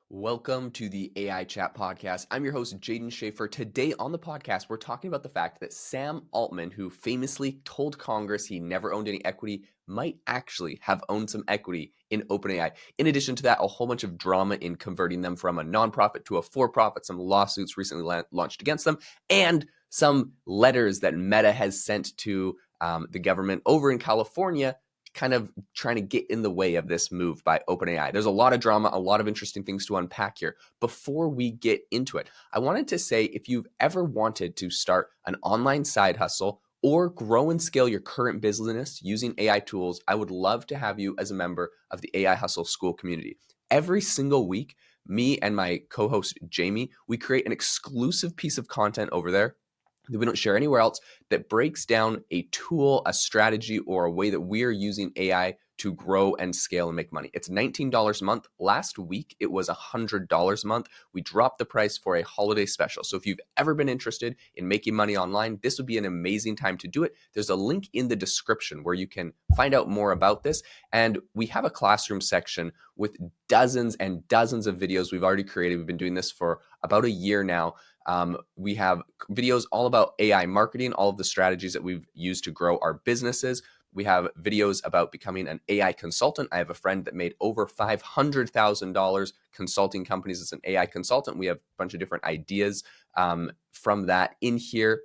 Welcome to the AI Chat Podcast. I'm your host, Jaeden Schaefer. Today on the podcast, we're talking about the fact that Sam Altman, who famously told Congress he never owned any equity, might actually have owned some equity in OpenAI. In addition to that, a whole bunch of drama in converting them from a nonprofit to a for-profit, some lawsuits recently launched against them, and some letters that Meta has sent to the government over in California kind of trying to get in the way of this move by OpenAI. There's a lot of drama, a lot of interesting things to unpack here. Before we get into it, I wanted to say if you've ever wanted to start an online side hustle or grow and scale your current business using AI tools, I would love to have you as a member of the AI Hustle School community. Every single week, me and my co-host Jamie, we create an exclusive piece of content over there that we don't share anywhere else that breaks down a tool, a strategy, or a way that we're using AI to grow and scale and make money. It's $19 a month. Last week, it was $100 a month. We dropped the price for a holiday special. So if you've ever been interested in making money online, this would be an amazing time to do it. There's a link in the description where you can find out more about this. And we have a classroom section with dozens and dozens of videos we've already created. We've been doing this for about a year now. We have videos all about AI marketing, all of the strategies that we've used to grow our businesses. We have videos about becoming an AI consultant. I have a friend that made over $500,000 consulting companies as an AI consultant. We have a bunch of different ideas from that in here,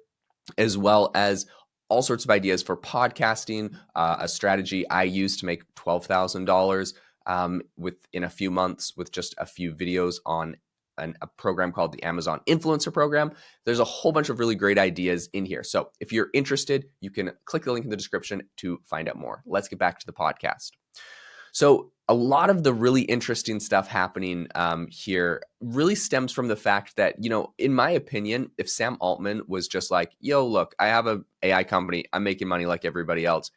as well as all sorts of ideas for podcasting, a strategy I used to make $12,000 within a few months with just a few videos on a program called the Amazon Influencer Program. There's a whole bunch of really great ideas in here. So if you're interested, you can click the link in the description to find out more. Let's get back to the podcast. So a lot of the really interesting stuff happening here really stems from the fact that, in my opinion, if Sam Altman was just like, yo, look, I have an AI company, I'm making money like everybody else,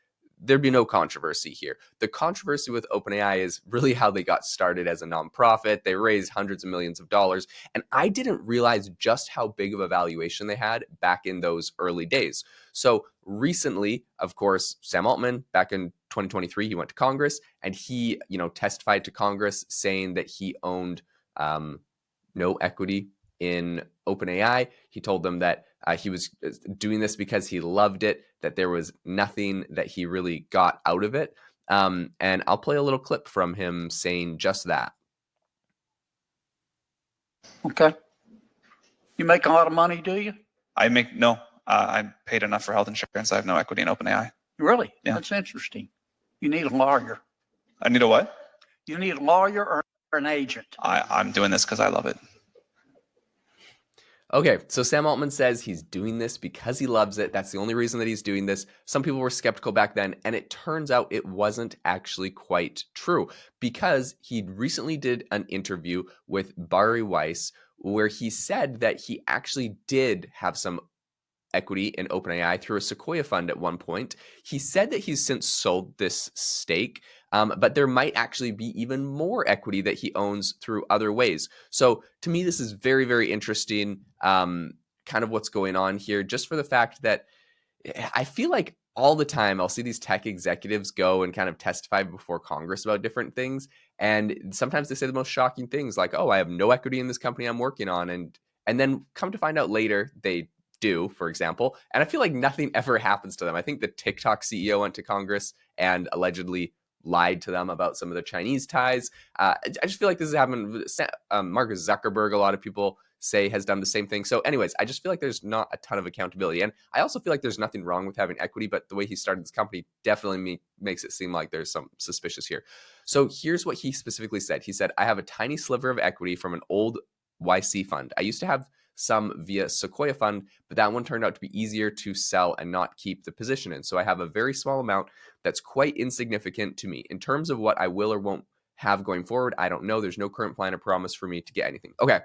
there'd be no controversy here. The controversy with OpenAI is really how they got started as a nonprofit. They raised hundreds of millions of dollars. And I didn't realize just how big of a valuation they had back in those early days. So recently, of course, Sam Altman, back in 2023, he went to Congress and he, testified to Congress saying that he owned no equity in OpenAI. He told them that he was doing this because he loved it, that there was nothing that he really got out of it. And I'll play a little clip from him saying just that. Okay. You make a lot of money, do you? No. I paid enough for health insurance. I have no equity in OpenAI. Really? Yeah. That's interesting. You need a lawyer. I need a what? You need a lawyer or an agent. I'm doing this because I love it. Okay, so Sam Altman says he's doing this because he loves it. That's the only reason that he's doing this. Some people were skeptical back then, and it turns out it wasn't actually quite true because he recently did an interview with Bari Weiss where he said that he actually did have some equity in OpenAI through a Sequoia fund at one point. He said that he's since sold this stake, but there might actually be even more equity that he owns through other ways. So to me, this is very, very interesting, kind of what's going on here, just for the fact that I feel like all the time I'll see these tech executives go and kind of testify before Congress about different things. And sometimes they say the most shocking things like, oh, I have no equity in this company I'm working on. And then come to find out later, they do, for example. And I feel like nothing ever happens to them. I think the TikTok CEO went to Congress and allegedly lied to them about some of their Chinese ties. I just feel like this has happened. Mark Zuckerberg, a lot of people say, has done the same thing. So anyways, I just feel like there's not a ton of accountability. And I also feel like there's nothing wrong with having equity, but the way he started this company definitely makes it seem like there's some suspicious here. So here's what he specifically said. He said, I have a tiny sliver of equity from an old YC fund. I used to have some via Sequoia fund, but that one turned out to be easier to sell and not keep the position in. So I have a very small amount that's quite insignificant to me. In terms of what I will or won't have going forward, I don't know. There's no current plan or promise for me to get anything. Okay.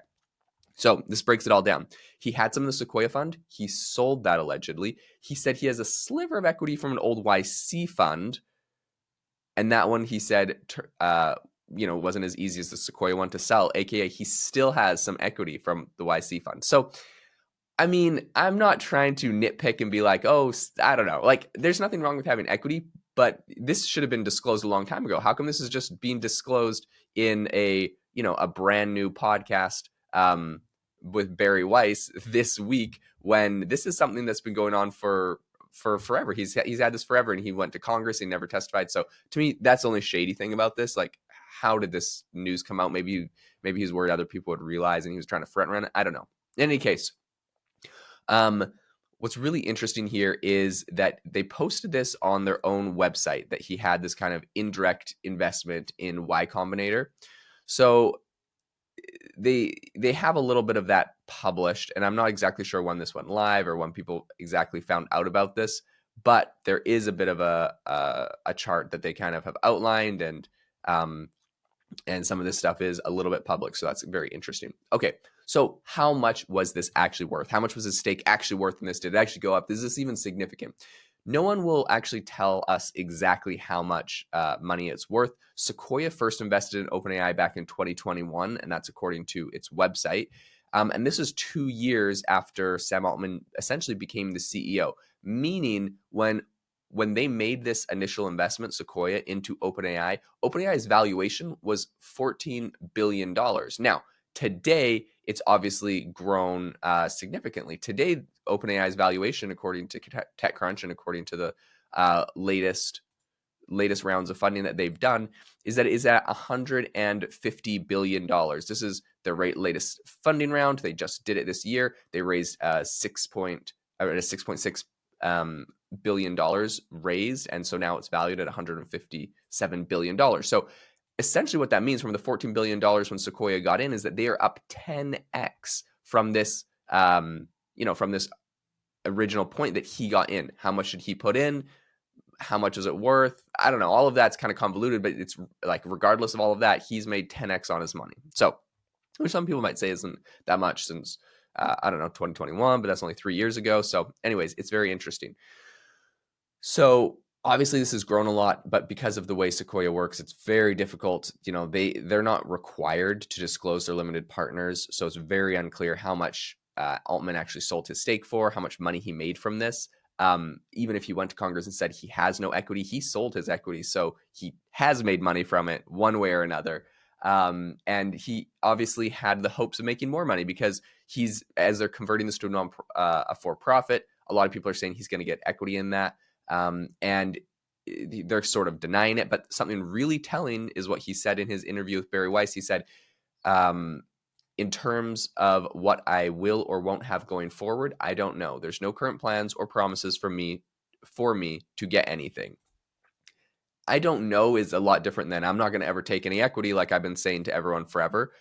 So this breaks it all down. He had some of the Sequoia fund. He sold that allegedly. He said he has a sliver of equity from an old YC fund. And that one, he said, wasn't as easy as the Sequoia one to sell, aka he still has some equity from the YC fund. So, I mean, I'm not trying to nitpick and be like, oh, I don't know. Like, there's nothing wrong with having equity, but this should have been disclosed a long time ago. How come this is just being disclosed in a a brand new podcast with Barry Weiss this week, when this is something that's been going on for forever. He's had this forever, and he went to Congress. He never testified. So to me, that's the only shady thing about this. Like, how did this news come out? Maybe he's worried other people would realize, and he was trying to front run it. I don't know. In any case, what's really interesting here is that they posted this on their own website, that he had this kind of indirect investment in Y Combinator. So they have a little bit of that published, and I'm not exactly sure when this went live or when people exactly found out about this, but there is a bit of a chart that they kind of have outlined, and some of this stuff is a little bit public, so that's very interesting. Okay, so how much was this actually worth? How much was his stake actually worth in this? Did it actually go up? Is this even significant? No one will actually tell us exactly how much money it's worth. Sequoia first invested in OpenAI back in 2021, and that's according to its website. And this is 2 years after Sam Altman essentially became the CEO, meaning when they made this initial investment, Sequoia, into OpenAI, OpenAI's valuation was $14 billion. Now, today, it's obviously grown significantly. Today, OpenAI's valuation, according to TechCrunch and according to the latest rounds of funding that they've done, is that it is at $150 billion. This is their latest funding round. They just did it this year. They raised $6.6 billion raised, and so now it's valued at $157 billion. So essentially what that means from the $14 billion when Sequoia got in is that they are up 10x from this, from this original point that he got in. How much did he put in? How much is it worth? I don't know. All of that's kind of convoluted, but it's like, regardless of all of that, he's made 10x on his money. So, which some people might say isn't that much since, 2021, but that's only 3 years ago. So anyways, it's very interesting. So obviously this has grown a lot, but because of the way Sequoia works, it's very difficult. They're not required to disclose their limited partners. So it's very unclear how much Altman actually sold his stake for, how much money he made from this. Even if he went to Congress and said he has no equity, he sold his equity. So he has made money from it one way or another. And he obviously had the hopes of making more money because as they're converting this to a for-profit, a lot of people are saying he's going to get equity in that. And they're sort of denying it. But something really telling is what he said in his interview with Barry Weiss. He said, in terms of what I will or won't have going forward, I don't know. There's no current plans or promises for me to get anything. I don't know is a lot different than I'm not going to ever take any equity, like I've been saying to everyone forever.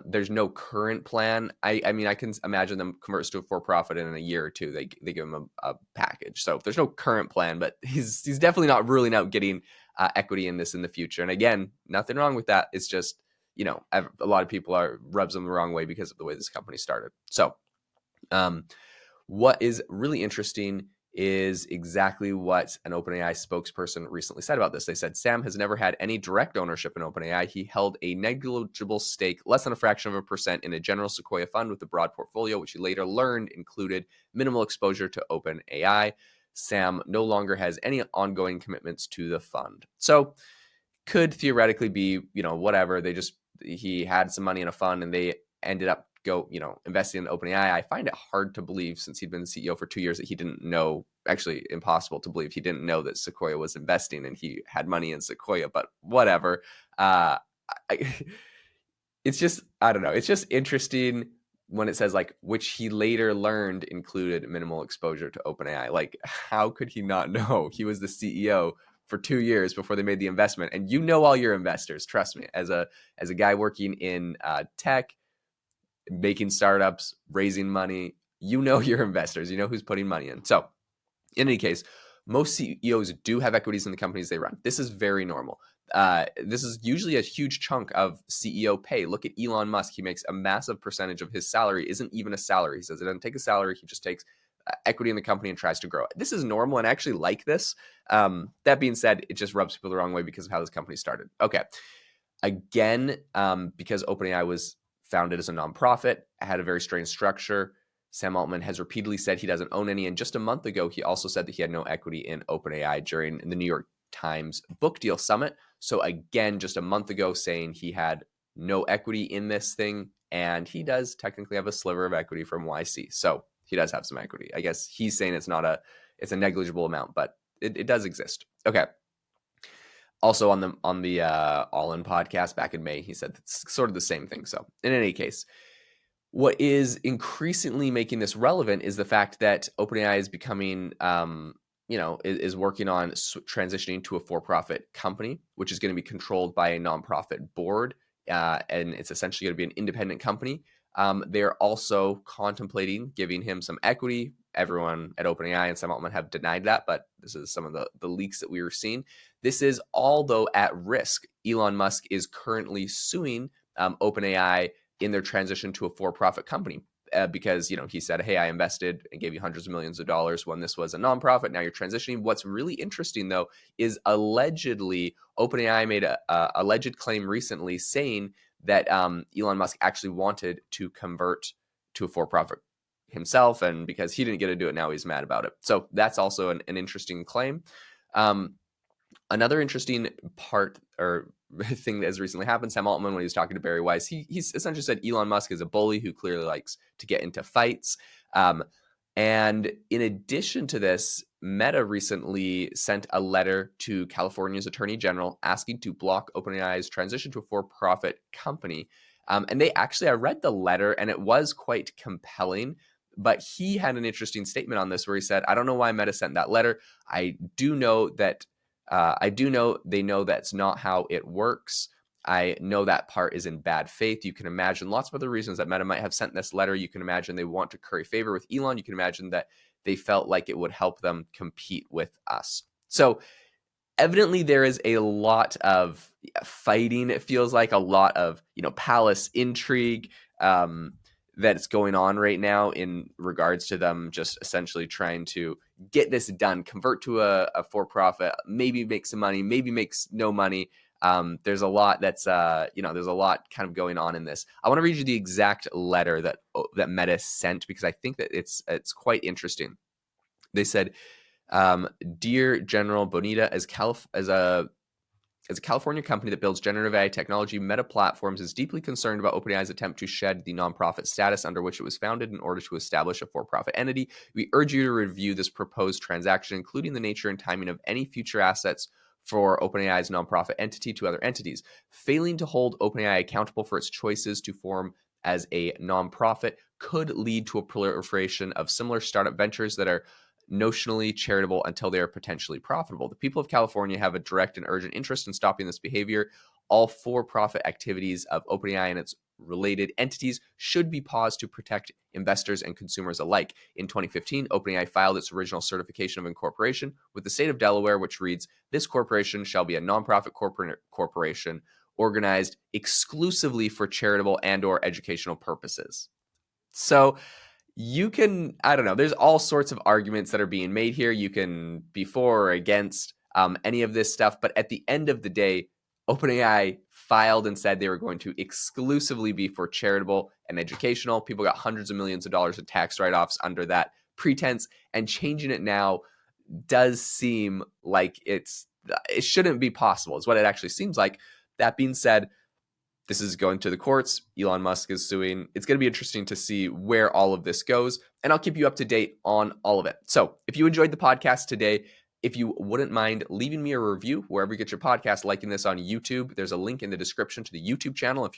There's no current plan. I mean, I can imagine them converts to a for-profit in a year or two. They give him a package. So there's no current plan, but he's definitely not ruling out getting equity in this in the future. And again, nothing wrong with that. It's just, a lot of people rubs them the wrong way because of the way this company started. So what is really interesting is exactly what an OpenAI spokesperson recently said about this. They said, Sam has never had any direct ownership in OpenAI. He held a negligible stake, less than a fraction of a percent, in a general Sequoia fund with a broad portfolio, which he later learned included minimal exposure to OpenAI. Sam no longer has any ongoing commitments to the fund. So could theoretically be, whatever. He had some money in a fund and they ended up investing in OpenAI. I find it hard to believe, since he'd been the CEO for 2 years, that he didn't know, actually impossible to believe he didn't know that Sequoia was investing and he had money in Sequoia, but whatever. It's just, I don't know. It's just interesting when it says which he later learned included minimal exposure to OpenAI. How could he not know? He was the CEO for 2 years before they made the investment. And all your investors, trust me, as a guy working in tech, making startups, raising money, your investors, who's putting money in. So in any case, most CEOs do have equities in the companies they run. This is very normal. This is usually a huge chunk of CEO pay. Look at Elon Musk. He makes a massive percentage of his salary isn't even a salary. He says he doesn't take a salary. He just takes equity in the company and tries to grow it. This is normal, and I actually like this. That being said, it just rubs people the wrong way because of how this company started. Okay. Again, because OpenAI was founded as a nonprofit, had a very strange structure, Sam Altman has repeatedly said he doesn't own any. And just a month ago, he also said that he had no equity in OpenAI during the New York Times book deal summit. So again, just a month ago, saying he had no equity in this thing, and he does technically have a sliver of equity from YC. So he does have some equity. I guess he's saying it's a negligible amount, but it does exist. Okay. Also on the All In podcast back in May, he said it's sort of the same thing. So in any case, what is increasingly making this relevant is the fact that OpenAI is becoming, is working on transitioning to a for-profit company, which is going to be controlled by a nonprofit board, and it's essentially going to be an independent company. They're also contemplating giving him some equity. Everyone at OpenAI and Sam Altman have denied that, but this is some of the leaks that we were seeing. This is all, though, at risk. Elon Musk is currently suing OpenAI in their transition to a for-profit company because, he said, hey, I invested and gave you hundreds of millions of dollars when this was a nonprofit. Now you're transitioning. What's really interesting, though, is allegedly OpenAI made a alleged claim recently saying that Elon Musk actually wanted to convert to a for-profit himself, and because he didn't get to do it, now he's mad about it. So that's also an interesting claim. Another interesting part or thing that has recently happened, Sam Altman, when he was talking to Barry Weiss, he essentially said Elon Musk is a bully who clearly likes to get into fights. And in addition to this, Meta recently sent a letter to California's Attorney General asking to block OpenAI's transition to a for-profit company. And I read the letter and it was quite compelling, but he had an interesting statement on this where he said, I don't know why Meta sent that letter. I do know they know that's not how it works. I know that part is in bad faith. You can imagine lots of other reasons that Meta might have sent this letter. You can imagine they want to curry favor with Elon. You can imagine that they felt like it would help them compete with us. So evidently there is a lot of fighting. It feels like a lot of, palace intrigue that's going on right now in regards to them just essentially trying to get this done, convert to a for-profit, maybe make some money, maybe makes no money. There's a lot there's a lot kind of going on in this. I want to read you the exact letter that Meta sent because I think that it's quite interesting. They said, Dear General Bonita, as a California company that builds generative AI technology, Meta Platforms is deeply concerned about OpenAI's attempt to shed the nonprofit status under which it was founded in order to establish a for-profit entity. We urge you to review this proposed transaction, including the nature and timing of any future assets for OpenAI's nonprofit entity to other entities. Failing to hold OpenAI accountable for its choices to form as a nonprofit could lead to a proliferation of similar startup ventures that are notionally charitable until they are potentially profitable. The people of California have a direct and urgent interest in stopping this behavior. All for-profit activities of OpenAI and its related entities should be paused to protect investors and consumers alike. In 2015, OpenAI filed its original certification of incorporation with the state of Delaware, which reads, this corporation shall be a nonprofit corporation organized exclusively for charitable and or educational purposes. So you can, I don't know, there's all sorts of arguments that are being made here. You can be for or against any of this stuff. But at the end of the day, OpenAI filed and said they were going to exclusively be for charitable and educational. People got hundreds of millions of dollars in tax write-offs under that pretense. And changing it now does seem like it shouldn't be possible, is what it actually seems like. That being said, this is going to the courts. Elon Musk is suing. It's going to be interesting to see where all of this goes, and I'll keep you up to date on all of it. So if you enjoyed the podcast today, if you wouldn't mind leaving me a review wherever you get your podcast, liking this on YouTube, there's a link in the description to the YouTube channel if you're